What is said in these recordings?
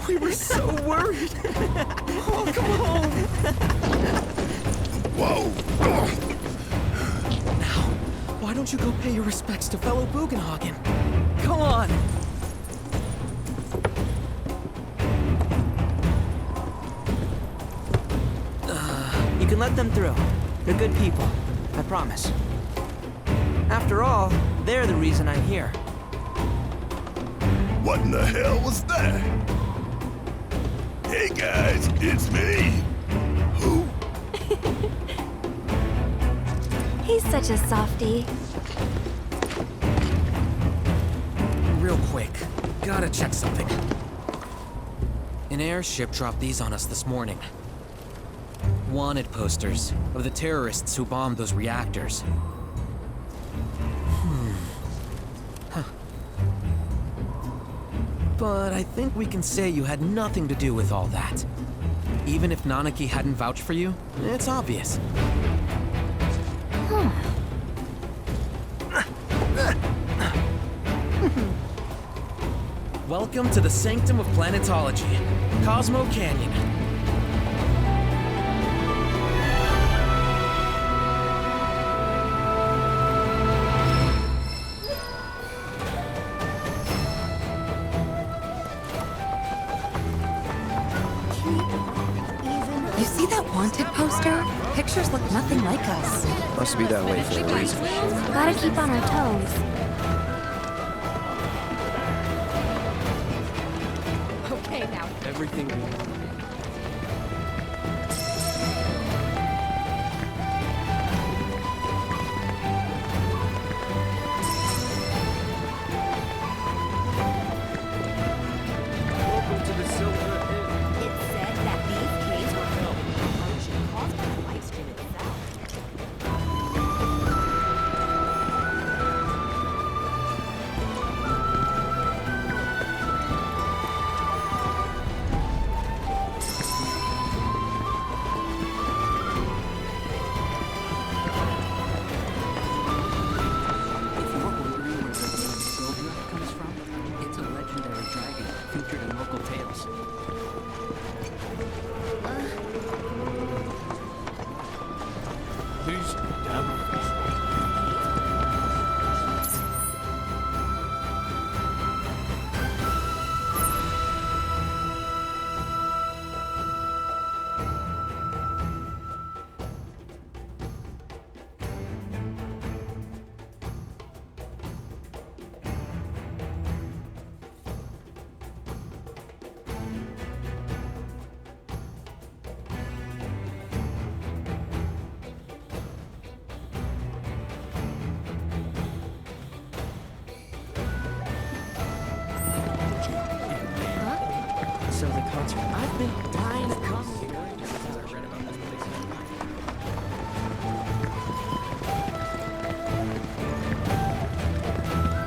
We were so worried. Oh, come home. Whoa! Now, why don't you go pay your respects to fellow Bugenhagen? Come on. You can let them through. They're good people. I promise. After all, they're the reason I'm here. What in the hell was that? Hey guys, it's me. Who? He's such a softie. Real quick, gotta check something. An airship dropped these on us this morning. Wanted posters of the terrorists who bombed those reactors. But I think we can say you had nothing to do with all that. Even if Nanaki hadn't vouched for you, it's obvious. Welcome to the sanctum of planetology, Cosmo Canyon. You see that wanted poster? Pictures look nothing like us. Must be that way for a reason. Gotta keep on our toes. Okay, now. Everything. Welcome to the Silver Inn. It said that these caves were filled with corrosion caused by the light stream itself. If you're wondering where the name Silver comes from, it's a legendary dragon featured in local tales. These damn So the concert. I've been dying to come here.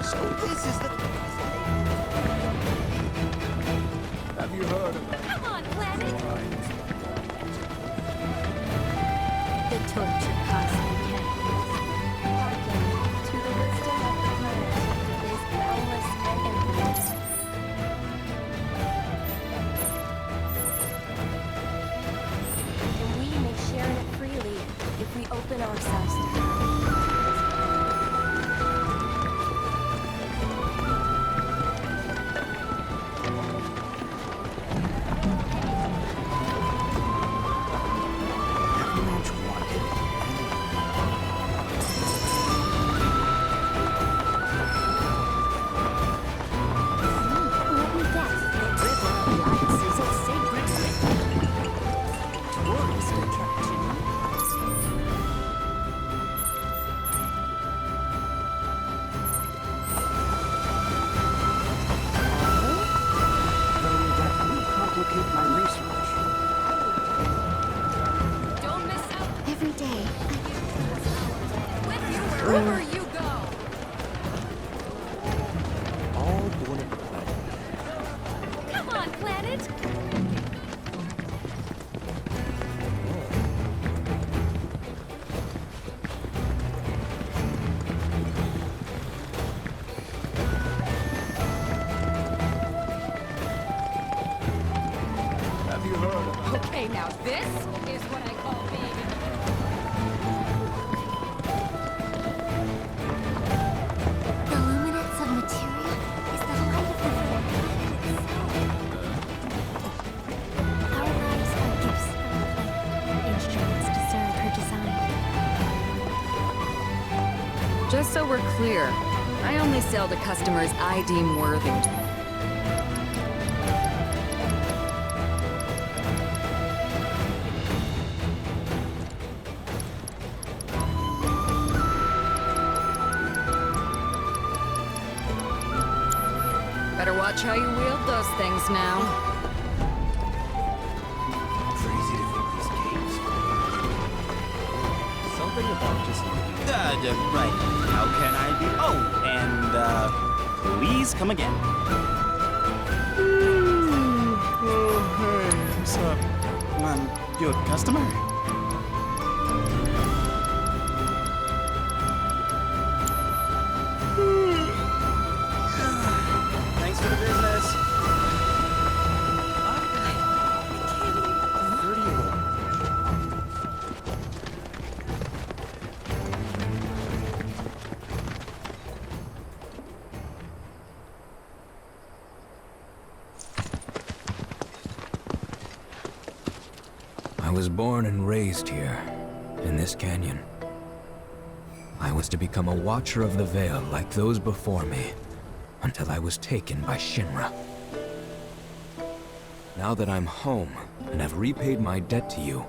So this is the... Have you heard about Come on, planet! The torch of cosmic canyons. Hearken to the wisdom of the planet is boundless and infinite. And we may share in it freely if we open ourselves to her. Everyone's wanted. Let me guess. The River of Lights is a sacred tourist attraction. Though that would complicate my research. Don't miss out Every day. with you wherever you go. all born of the planet? Come on, planet. Okay, now this is what I call being in The luminance of materia is the light of the very planet itself. Our lives are gifts from the planet, instruments to serve her design. Just so we're clear, I only sell to customers I deem worthy. Better watch how you wield those things now. Crazy to think these games. Something about just. Right. How can I be? Oh, and, please come again. Oh, hey, what's up? You a customer? Thanks for the business. I was born and raised here, in this canyon. I was to become a watcher of the Veil like those before me, until I was taken by Shinra. Now that I'm home and have repaid my debt to you,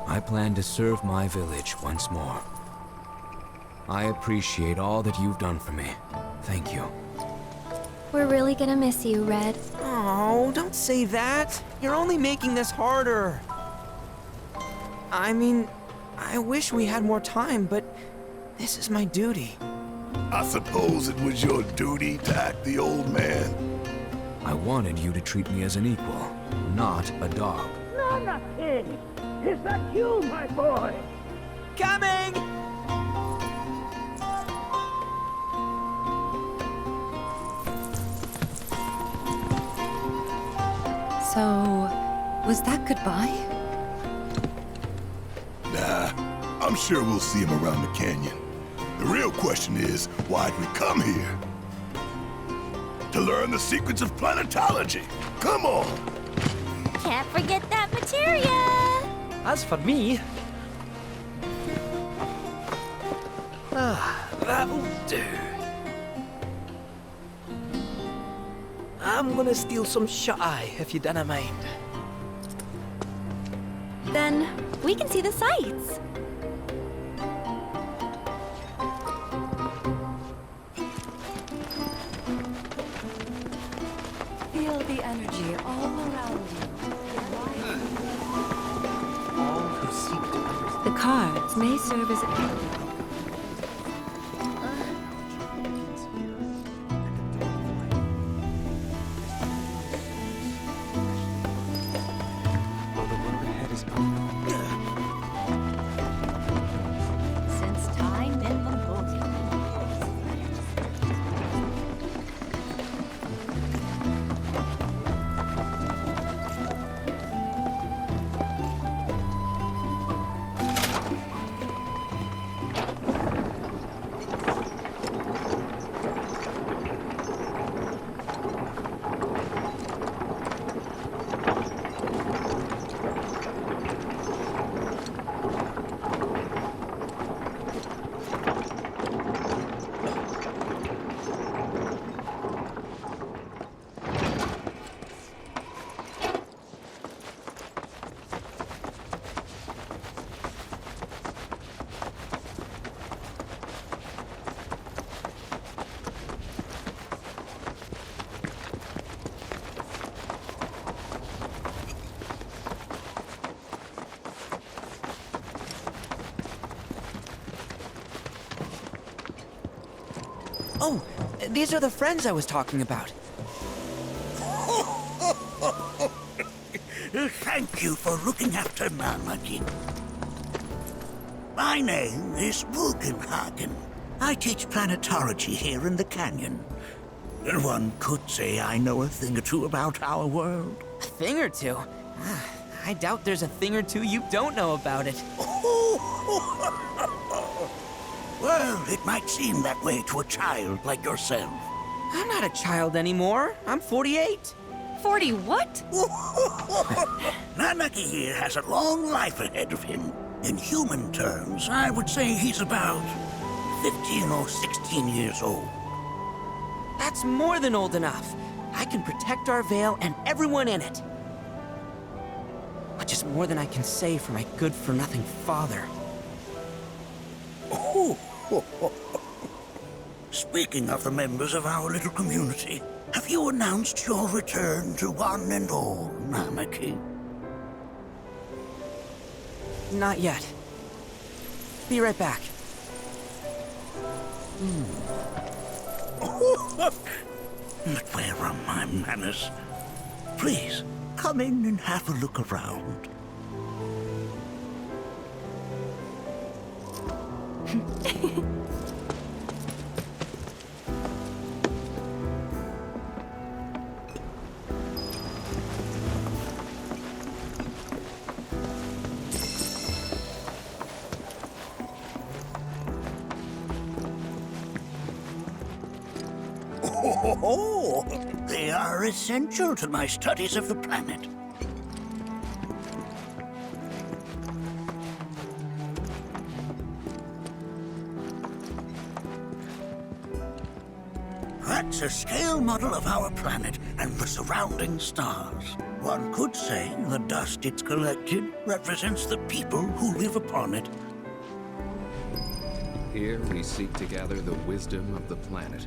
I plan to serve my village once more. I appreciate all that you've done for me. Thank you. We're really gonna miss you, Red. Oh, don't say that. You're only making this harder. I mean, I wish we had more time, but this is my duty. I suppose it was your duty to act the old man. I wanted you to treat me as an equal, not a dog. Nana King! Is that you, my boy? Coming! So, was that goodbye? Nah, I'm sure we'll see him around the canyon. The real question is, why'd we come here? To learn the secrets of planetology. Come on! Can't forget that materia! As for me... that'll do. I'm gonna steal some shut-eye, if you don't mind. Then we can see the sights. Feel the energy all around you. All who seek to understand. The cards may serve as a... Well, the road ahead is Since time in Mongolia. Oh, these are the friends I was talking about. Thank you for looking after Mama King. My name is Bugenhagen. I teach planetology here in the canyon. And one could say I know a thing or two about our world. A thing or two? I doubt there's a thing or two you don't know about it. Well, it might seem that way to a child like yourself. I'm not a child anymore. I'm 48. 40 what? Nanaki here has a long life ahead of him. In human terms, I would say he's about 15 or 16 years old. That's more than old enough. I can protect our Vale and everyone in it. Which is more than I can say for my good-for-nothing father. Speaking of the members of our little community, have you announced your return to one and all, Nanaki? Not yet. Be right back. But where are my manners? Please, come in and have a look around. Oh, they are essential to my studies of the planet. That's a scale model of our planet and the surrounding stars. One could say the dust it's collected represents the people who live upon it. Here we seek to gather the wisdom of the planet.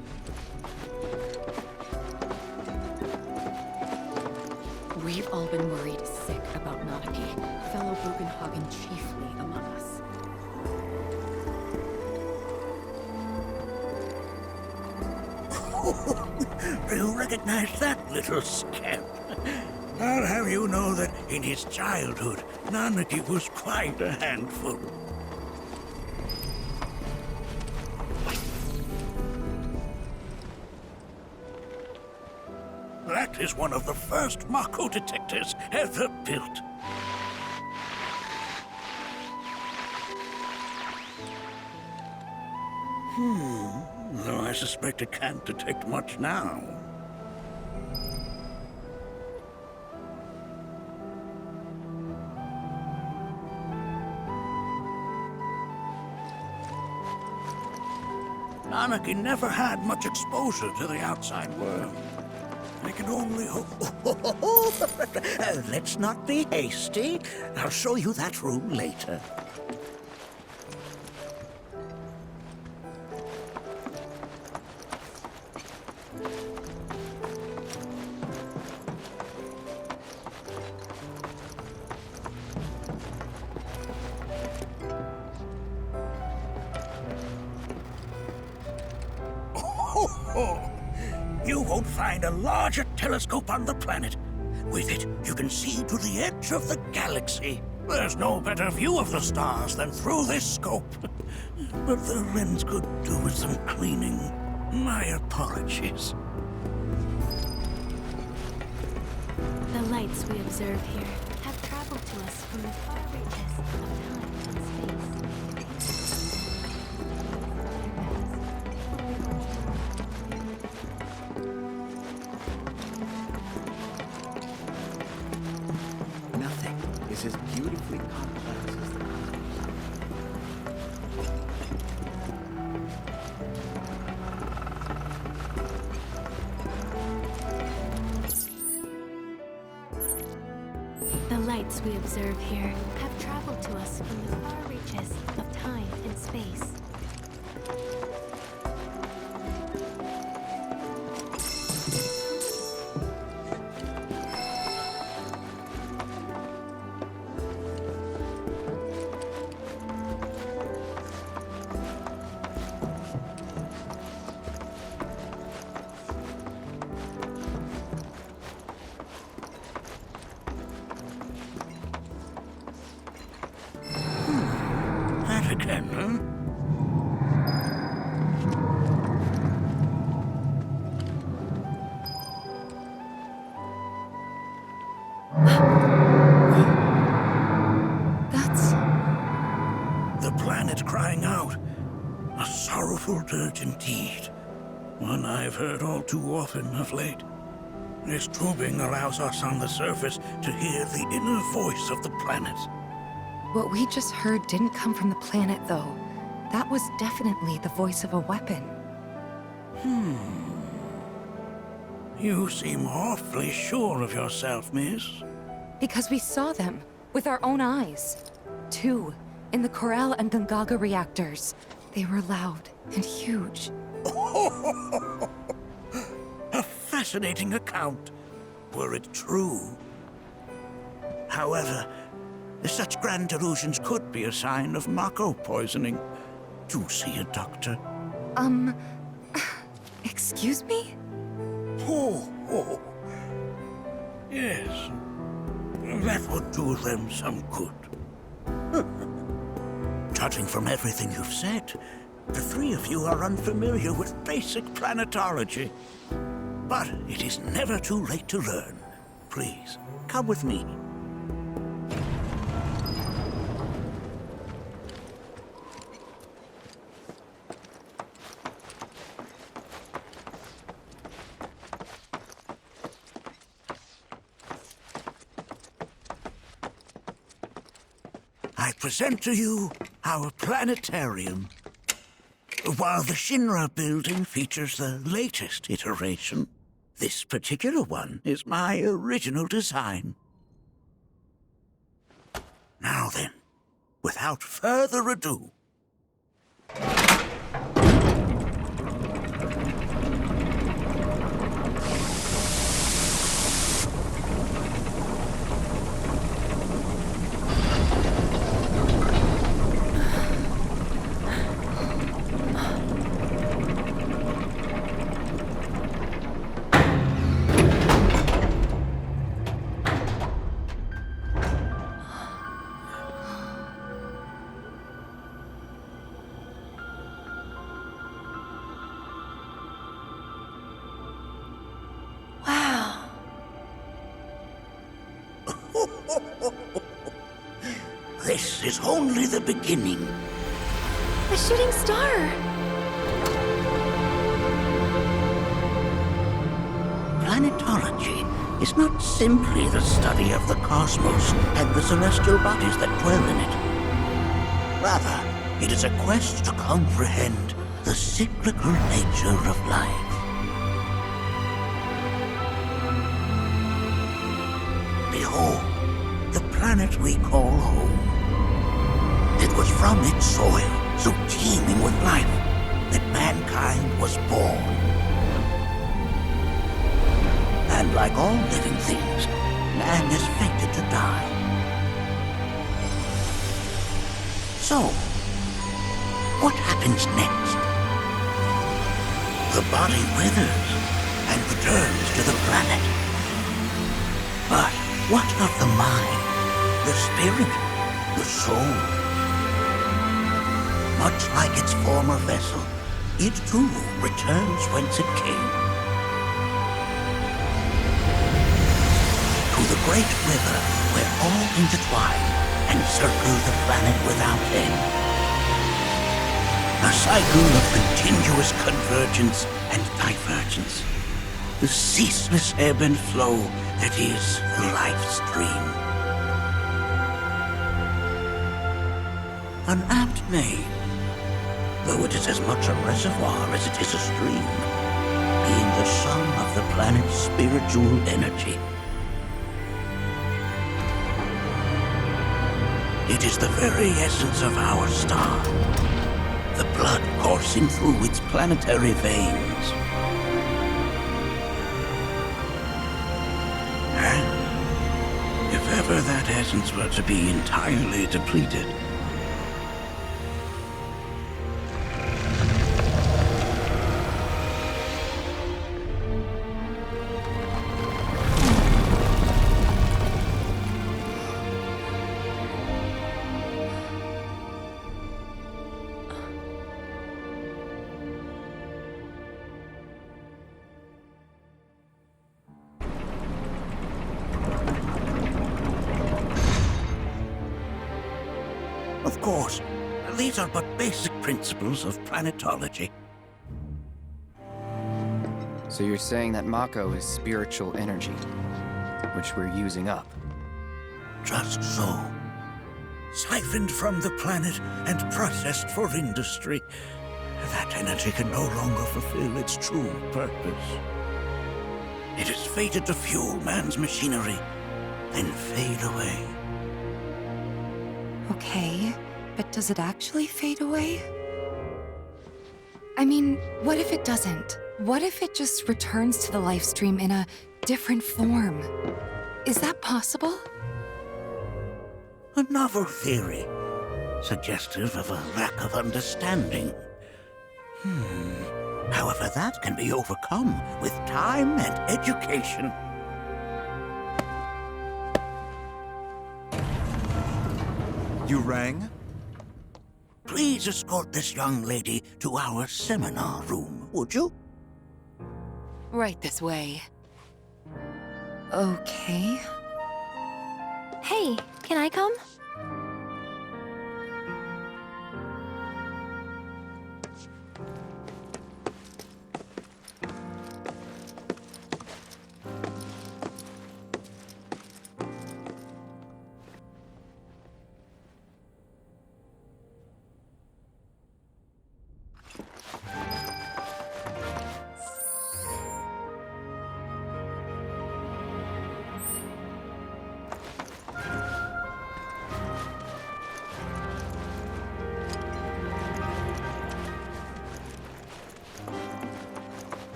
We've all been worried sick about Nanaki, fellow Bugenhagen chiefly among us. Do you recognize that little scamp? I'll have you know that in his childhood, Nanaki was quite a handful. That is one of the first Mako detectors ever built. Though I suspect it can't detect much now. Nanaki never had much exposure to the outside world. I can only hope... Let's not be hasty. I'll show you that room later. You won't find a larger telescope on the planet. With it, you can see to the edge of the galaxy. There's no better view of the stars than through this scope. But the lens could do with some cleaning. My apologies. The lights we observe here have traveled to us from the far reaches of time and space. Nothing is as beautifully complex as the The lights we observe here have traveled to us from the far reaches of time and space. That again, huh? planet crying out. A sorrowful dirge indeed. One I've heard all too often of late. This tubing allows us on the surface to hear the inner voice of the planet. What we just heard didn't come from the planet, though. That was definitely the voice of a weapon. You seem awfully sure of yourself, miss. Because we saw them, with our own eyes. 2, in the Corel and Gungaga reactors. They were loud and huge. A fascinating account, were it true. However, such grand delusions could be a sign of Mako poisoning. Do see a doctor. Excuse me? Oh. Yes. That would do them some good. Judging from everything you've said, the three of you are unfamiliar with basic planetology. But it is never too late to learn. Please, come with me. I present to you our planetarium. While the Shinra building features the latest iteration, this particular one is my original design. Now then, without further ado, this is only the beginning. A shooting star! Planetology is not simply the study of the cosmos and the celestial bodies that dwell in it. Rather, it is a quest to comprehend the cyclical nature of life. Behold, the planet we call home. It was from its soil, so teeming with life, that mankind was born. And like all living things, man is fated to die. So, what happens next? The body withers and returns to the planet. But what of the mind, the spirit, the soul? Much like its former vessel, it too returns whence it came. To the great river where all intertwine and circle the planet without end. A cycle of continuous convergence and divergence. The ceaseless ebb and flow that is the life stream. An apt name, though it is as much a reservoir as it is a stream, being the sum of the planet's spiritual energy. It is the very essence of our star, the blood coursing through its planetary veins. And if ever that essence were to be entirely depleted, of course, These are but basic principles of planetology. So you're saying that Mako is spiritual energy, which we're using up? Just so. Siphoned from the planet and processed for industry. That energy can no longer fulfill its true purpose. It is fated to fuel man's machinery, then fade away. Okay, but does it actually fade away? I mean, what if it doesn't? What if it just returns to the life stream in a different form? Is that possible? A novel theory, suggestive of a lack of understanding. However, that can be overcome with time and education. You rang? Please escort this young lady to our seminar room, would you? Right this way. Okay. Hey, can I come?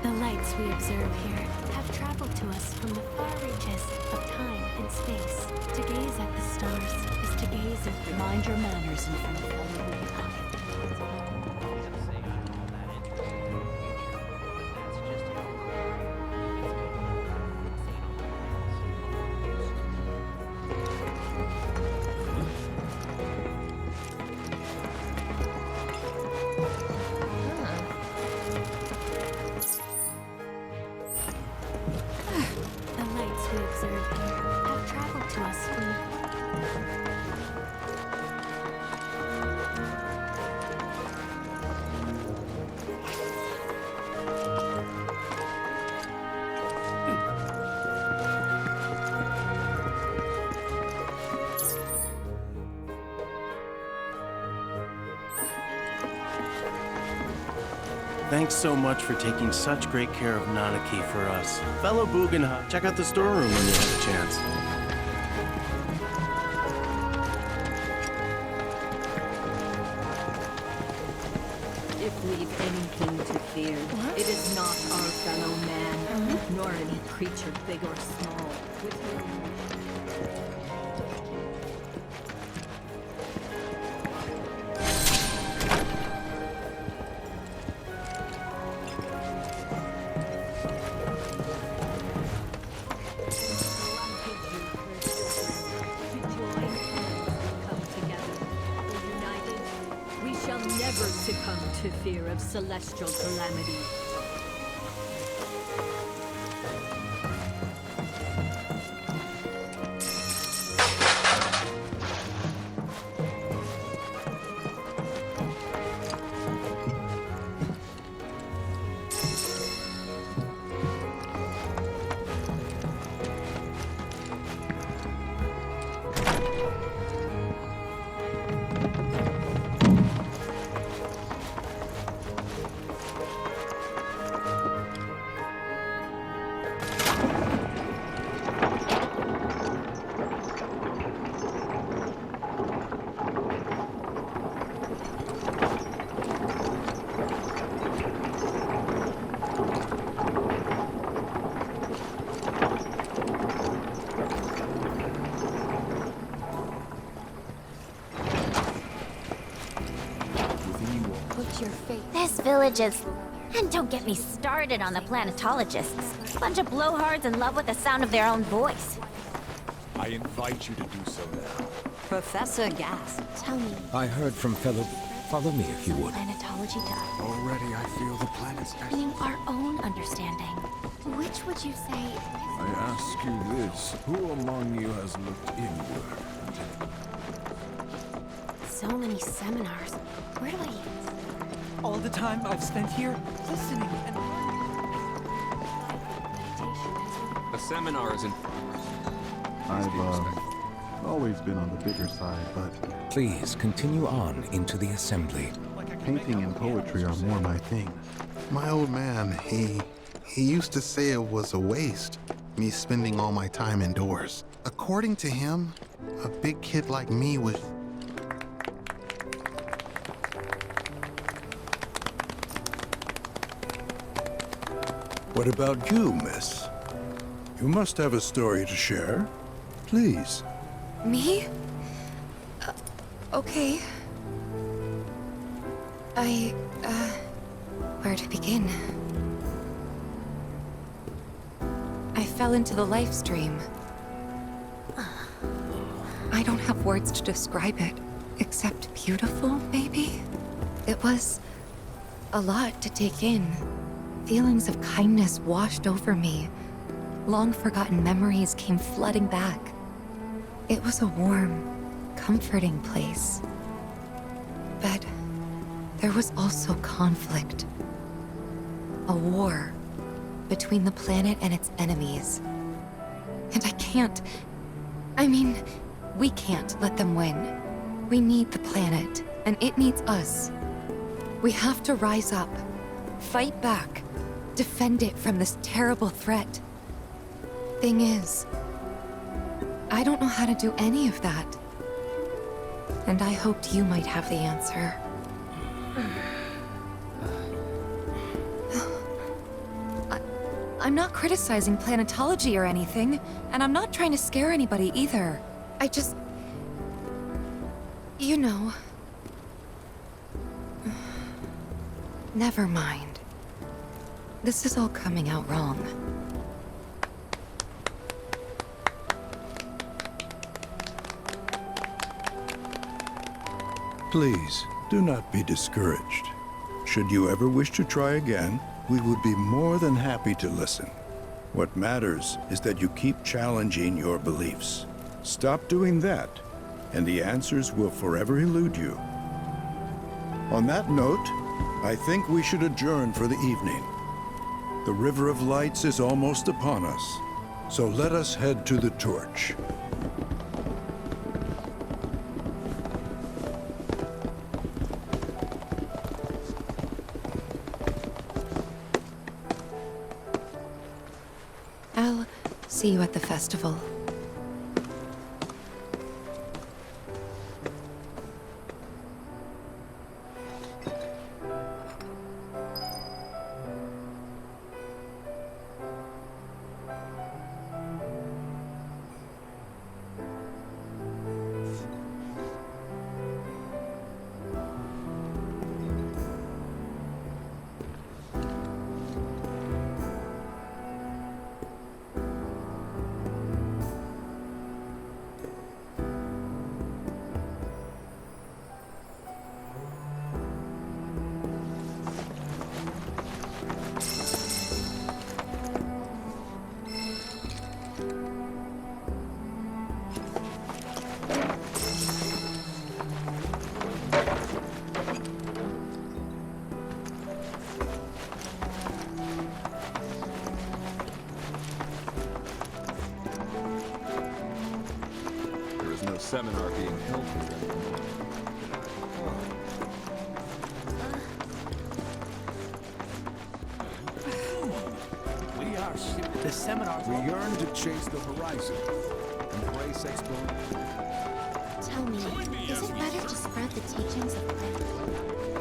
The lights we observe here have traveled to us from the far reaches of time and space. To gaze at the stars is to gaze at... Mind your manners in front of fellow The lights we observe here have traveled to us from the... Thanks so much for taking such great care of Nanaki for us. Fellow Bugenha, check out the storeroom when you have a chance. If we've anything to fear, it is not our fellow man, nor any creature big or small. With whom... Never succumb to fear of celestial calamity. This village is... And don't get me started on the planetologists. Bunch of blowhards in love with the sound of their own voice. I invite you to do so now. Professor Gas, tell me. I heard from fellow... Follow me if you would. Planetology does. Already I feel the planet's Meaning our own understanding. Which would you say? I ask you this, who among you has looked inward? So many seminars. Where do I... All the time I've spent here, listening and A seminar is in... I've always been on the bigger side, but... Please, continue on into the assembly. Painting and poetry are more my thing. My old man, he used to say it was a waste, me spending all my time indoors. According to him, a big kid like me was... What about you, miss? You must have a story to share. Please. Me? Okay. Where to begin? I fell into the life stream. I don't have words to describe it, except beautiful, maybe? It was a lot to take in. Feelings of kindness washed over me. Long-forgotten memories came flooding back. It was a warm, comforting place. But there was also conflict. A war between the planet and its enemies. And we can't let them win. We need the planet, and it needs us. We have to rise up, fight back, defend it from this terrible threat. Thing is, I don't know how to do any of that. And I hoped you might have the answer. I'm not criticizing planetology or anything, and I'm not trying to scare anybody either. I just... You know... Never mind. This is all coming out wrong. Please, do not be discouraged. Should you ever wish to try again, we would be more than happy to listen. What matters is that you keep challenging your beliefs. Stop doing that, and the answers will forever elude you. On that note, I think we should adjourn for the evening. The River of Lights is almost upon us, so let us head to the torch. I'll see you at the festival. Seminar being held here. We are the seminar. We yearn to chase the horizon, embrace exploration. Tell me, is it better to spread the teachings of life